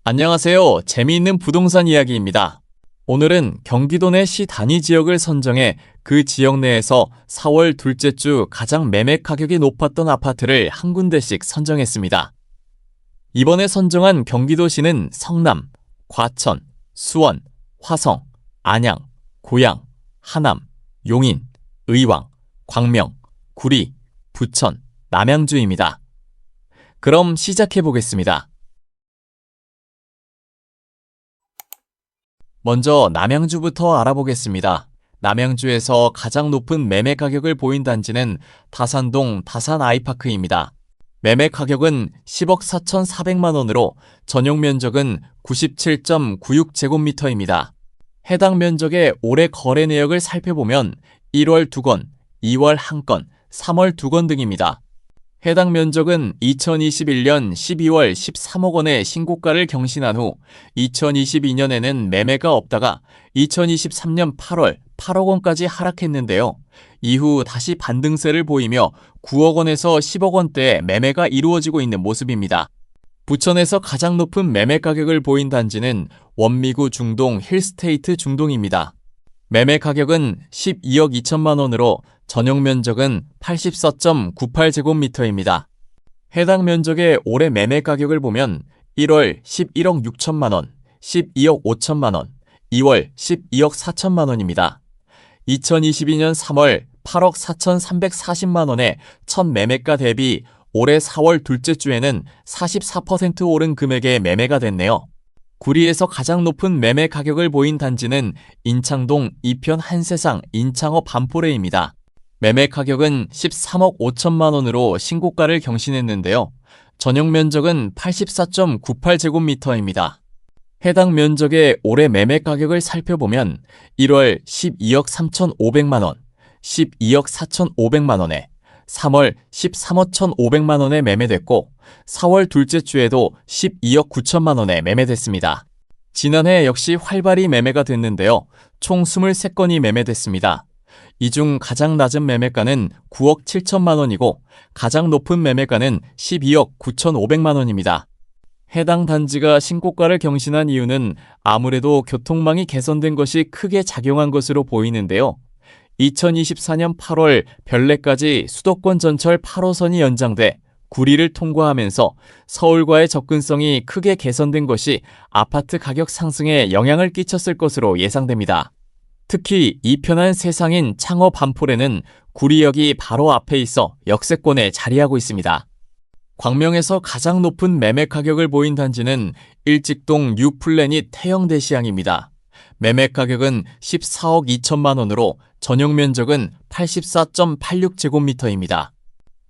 안녕하세요. 재미있는 부동산 이야기입니다. 오늘은 경기도 내 시 단위 지역을 선정해 그 지역 내에서 4월 둘째 주 가장 매매 가격이 높았던 아파트를 한 군데씩 선정했습니다. 이번에 선정한 경기도시는 성남, 과천, 수원, 화성, 안양, 고양, 하남, 용인, 의왕, 광명, 구리, 부천, 남양주입니다. 그럼 시작해 보겠습니다. 먼저 남양주부터 알아보겠습니다. 남양주에서 가장 높은 매매 가격을 보인 단지는 다산동 다산 아이파크입니다. 매매 가격은 10억 4,400만 원으로 전용 면적은 97.96제곱미터입니다. 해당 면적의 올해 거래 내역을 살펴보면 1월 2건, 2월 1건, 3월 2건 등입니다. 해당 면적은 2021년 12월 13억 원의 신고가를 경신한 후 2022년에는 매매가 없다가 2023년 8월 8억 원까지 하락했는데요. 이후 다시 반등세를 보이며 9억 원에서 10억 원대의 매매가 이루어지고 있는 모습입니다. 부천에서 가장 높은 매매 가격을 보인 단지는 원미구 중동 힐스테이트 중동입니다. 매매 가격은 12억 2천만 원으로 전용 면적은 84.98제곱미터입니다. 해당 면적의 올해 매매 가격을 보면 1월 11억 6천만 원, 12억 5천만 원, 2월 12억 4천만 원입니다. 2022년 3월 8억 4,340만 원의 첫 매매가 대비 올해 4월 둘째 주에는 44% 오른 금액의 매매가 됐네요. 구리에서 가장 높은 매매 가격을 보인 단지는 인창동 이편 한세상 인창호 반포레입니다. 매매 가격은 13억 5천만 원으로 신고가를 경신했는데요. 전용 면적은 84.98제곱미터입니다. 해당 면적의 올해 매매 가격을 살펴보면 1월 12억 3,500만 원, 12억 4,500만 원에 3월 13억 1,500만 원에 매매됐고 4월 둘째 주에도 12억 9천만 원에 매매됐습니다. 지난해 역시 활발히 매매가 됐는데요. 총 23건이 매매됐습니다. 이 중 가장 낮은 매매가는 9억 7천만 원이고 가장 높은 매매가는 12억 9,500만 원입니다. 해당 단지가 신고가를 경신한 이유는 아무래도 교통망이 개선된 것이 크게 작용한 것으로 보이는데요. 2024년 8월 별내까지 수도권 전철 8호선이 연장돼 구리를 통과하면서 서울과의 접근성이 크게 개선된 것이 아파트 가격 상승에 영향을 끼쳤을 것으로 예상됩니다. 특히 이편한 세상인 창업 반포레는 구리역이 바로 앞에 있어 역세권에 자리하고 있습니다. 광명에서 가장 높은 매매 가격을 보인 단지는 일직동 뉴플래닛 태영대시양입니다. 매매 가격은 14억 2천만 원으로 전용 면적은 84.86제곱미터입니다.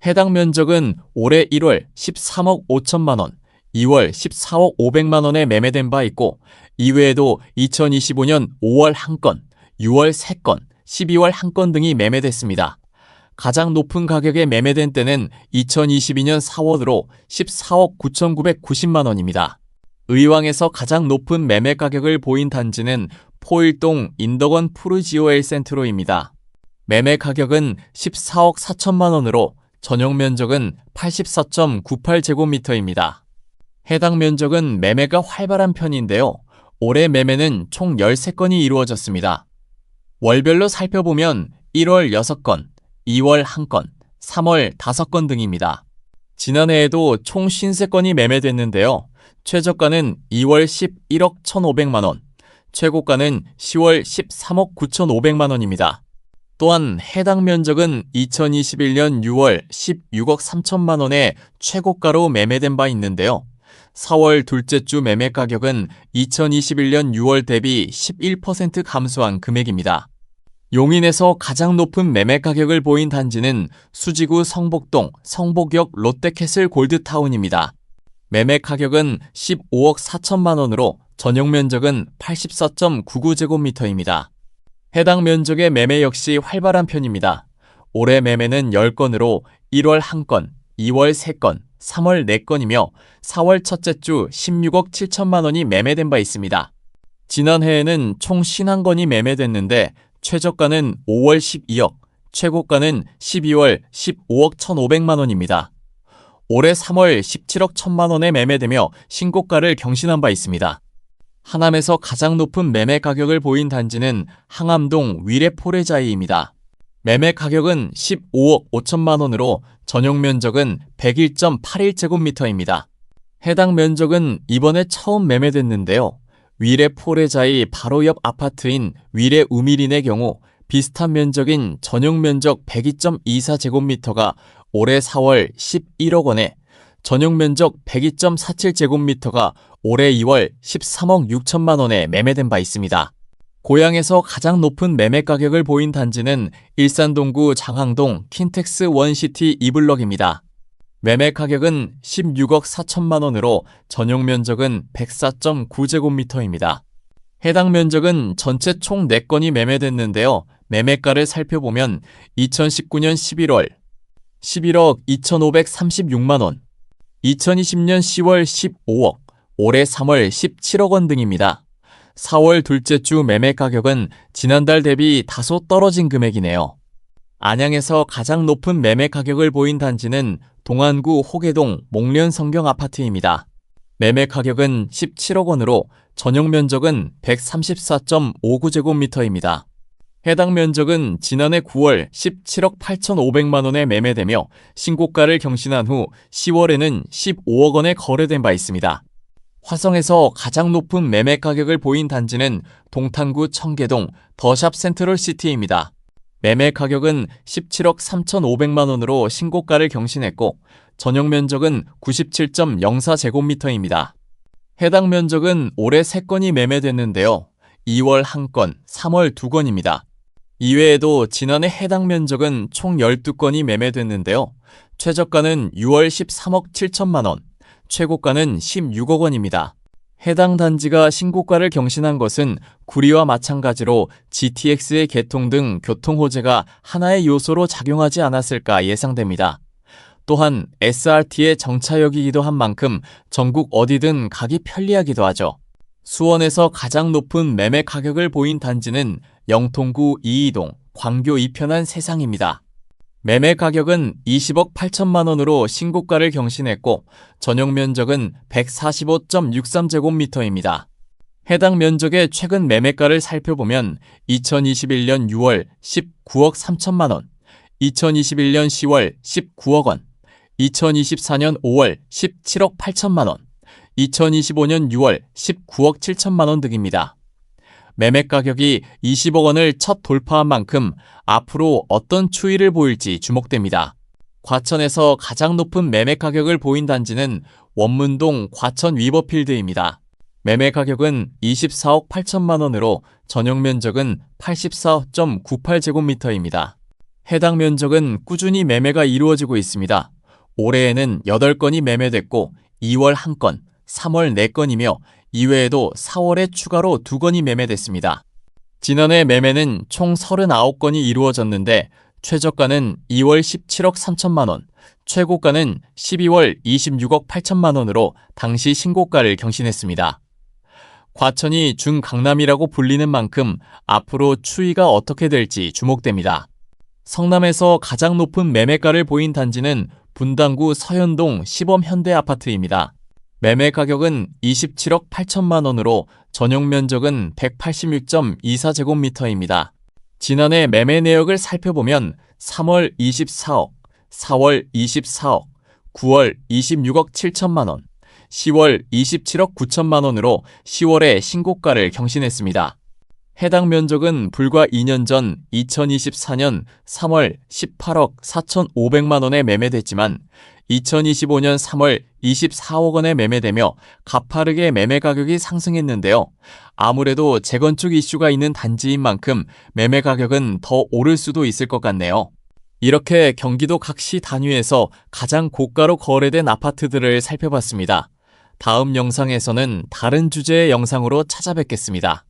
해당 면적은 올해 1월 13억 5천만 원, 2월 14억 500만 원에 매매된 바 있고 이외에도 2025년 5월 1건, 6월 3건, 12월 1건 등이 매매됐습니다. 가장 높은 가격에 매매된 때는 2022년 4월으로 14억 9,990만 원입니다. 의왕에서 가장 높은 매매 가격을 보인 단지는 포일동 인덕원 푸르지오엘 센트로입니다. 매매 가격은 14억 4천만 원으로 전용 면적은 84.98제곱미터입니다. 해당 면적은 매매가 활발한 편인데요. 올해 매매는 총 13건이 이루어졌습니다. 월별로 살펴보면 1월 6건, 2월 1건, 3월 5건 등입니다. 지난해에도 총 53건이 매매됐는데요. 최저가는 2월 11억 1,500만 원, 최고가는 10월 13억 9,500만 원입니다. 또한 해당 면적은 2021년 6월 16억 3천만 원의 최고가로 매매된 바 있는데요. 4월 둘째 주 매매 가격은 2021년 6월 대비 11% 감소한 금액입니다. 용인에서 가장 높은 매매 가격을 보인 단지는 수지구 성복동 성복역 롯데캐슬 골드타운입니다. 매매 가격은 15억 4천만 원으로 전용 면적은 84.99제곱미터입니다. 해당 면적의 매매 역시 활발한 편입니다. 올해 매매는 10건으로 1월 1건, 2월 3건, 3월 4건이며 4월 첫째 주 16억 7천만 원이 매매된 바 있습니다. 지난해에는 총 51건이 매매됐는데 최저가는 5월 12억, 최고가는 12월 15억 1,500만 원입니다. 올해 3월 17억 1천만 원에 매매되며 신고가를 경신한 바 있습니다. 하남에서 가장 높은 매매 가격을 보인 단지는 항암동 위례포레자이입니다. 매매 가격은 15억 5천만 원으로 전용 면적은 101.81제곱미터입니다. 해당 면적은 이번에 처음 매매됐는데요. 위례포레자이 바로 옆 아파트인 위례우미린의 경우 비슷한 면적인 전용 면적 102.24제곱미터가 올해 4월 11억 원에, 전용 면적 102.47제곱미터가 올해 2월 13억 6천만 원에 매매된 바 있습니다. 고양에서 가장 높은 매매 가격을 보인 단지는 일산동구 장항동 킨텍스 원시티 이블럭입니다. 매매 가격은 16억 4천만 원으로 전용 면적은 104.9제곱미터입니다. 해당 면적은 전체 총 4건이 매매됐는데요. 매매가를 살펴보면 2019년 11월 11억 2,536만 원, 2020년 10월 15억, 올해 3월 17억 원 등입니다. 4월 둘째 주 매매 가격은 지난달 대비 다소 떨어진 금액이네요. 안양에서 가장 높은 매매 가격을 보인 단지는 동안구 호계동 목련성경 아파트입니다. 매매 가격은 17억 원으로 전용 면적은 134.59제곱미터입니다. 해당 면적은 지난해 9월 17억 8,500만 원에 매매되며 신고가를 경신한 후 10월에는 15억 원에 거래된 바 있습니다. 화성에서 가장 높은 매매 가격을 보인 단지는 동탄구 청계동 더샵 센트럴시티입니다. 매매 가격은 17억 3,500만 원으로 신고가를 경신했고 전용 면적은 97.04제곱미터입니다. 해당 면적은 올해 3건이 매매됐는데요. 2월 1건, 3월 2건입니다. 이외에도 지난해 해당 면적은 총 12건이 매매됐는데요. 최저가는 6월 13억 7천만 원, 최고가는 16억 원입니다. 해당 단지가 신고가를 경신한 것은 구리와 마찬가지로 GTX의 개통 등 교통 호재가 하나의 요소로 작용하지 않았을까 예상됩니다. 또한 SRT의 정차역이기도 한 만큼 전국 어디든 가기 편리하기도 하죠. 수원에서 가장 높은 매매 가격을 보인 단지는 영통구 이이동 광교 이편한 세상입니다. 매매 가격은 20억 8천만 원으로 신고가를 경신했고 전용 면적은 145.63제곱미터입니다. 해당 면적의 최근 매매가를 살펴보면 2021년 6월 19억 3천만 원, 2021년 10월 19억 원, 2024년 5월 17억 8천만 원, 2025년 6월 19억 7천만 원 등입니다. 매매 가격이 20억 원을 첫 돌파한 만큼 앞으로 어떤 추이를 보일지 주목됩니다. 과천에서 가장 높은 매매 가격을 보인 단지는 원문동 과천 위버필드입니다. 매매 가격은 24억 8천만 원으로 전용 면적은 84.98제곱미터입니다. 해당 면적은 꾸준히 매매가 이루어지고 있습니다. 올해에는 8건이 매매됐고 2월 1건, 3월 4건이며 이외에도 4월에 추가로 2건이 매매됐습니다. 지난해 매매는 총 39건이 이루어졌는데 최저가는 2월 17억 3천만 원, 최고가는 12월 26억 8천만 원으로 당시 신고가를 경신했습니다. 과천이 중강남이라고 불리는 만큼 앞으로 추이가 어떻게 될지 주목됩니다. 성남에서 가장 높은 매매가를 보인 단지는 분당구 서현동 시범현대아파트입니다. 매매 가격은 27억 8천만 원으로 전용 면적은 186.24제곱미터입니다. 지난해 매매 내역을 살펴보면 3월 24억, 4월 24억, 9월 26억 7천만 원, 10월 27억 9천만 원으로 10월에 신고가를 경신했습니다. 해당 면적은 불과 2년 전 2024년 3월 18억 4,500만 원에 매매됐지만 2025년 3월 24억 원에 매매되며 가파르게 매매 가격이 상승했는데요. 아무래도 재건축 이슈가 있는 단지인 만큼 매매 가격은 더 오를 수도 있을 것 같네요. 이렇게 경기도 각 시 단위에서 가장 고가로 거래된 아파트들을 살펴봤습니다. 다음 영상에서는 다른 주제의 영상으로 찾아뵙겠습니다.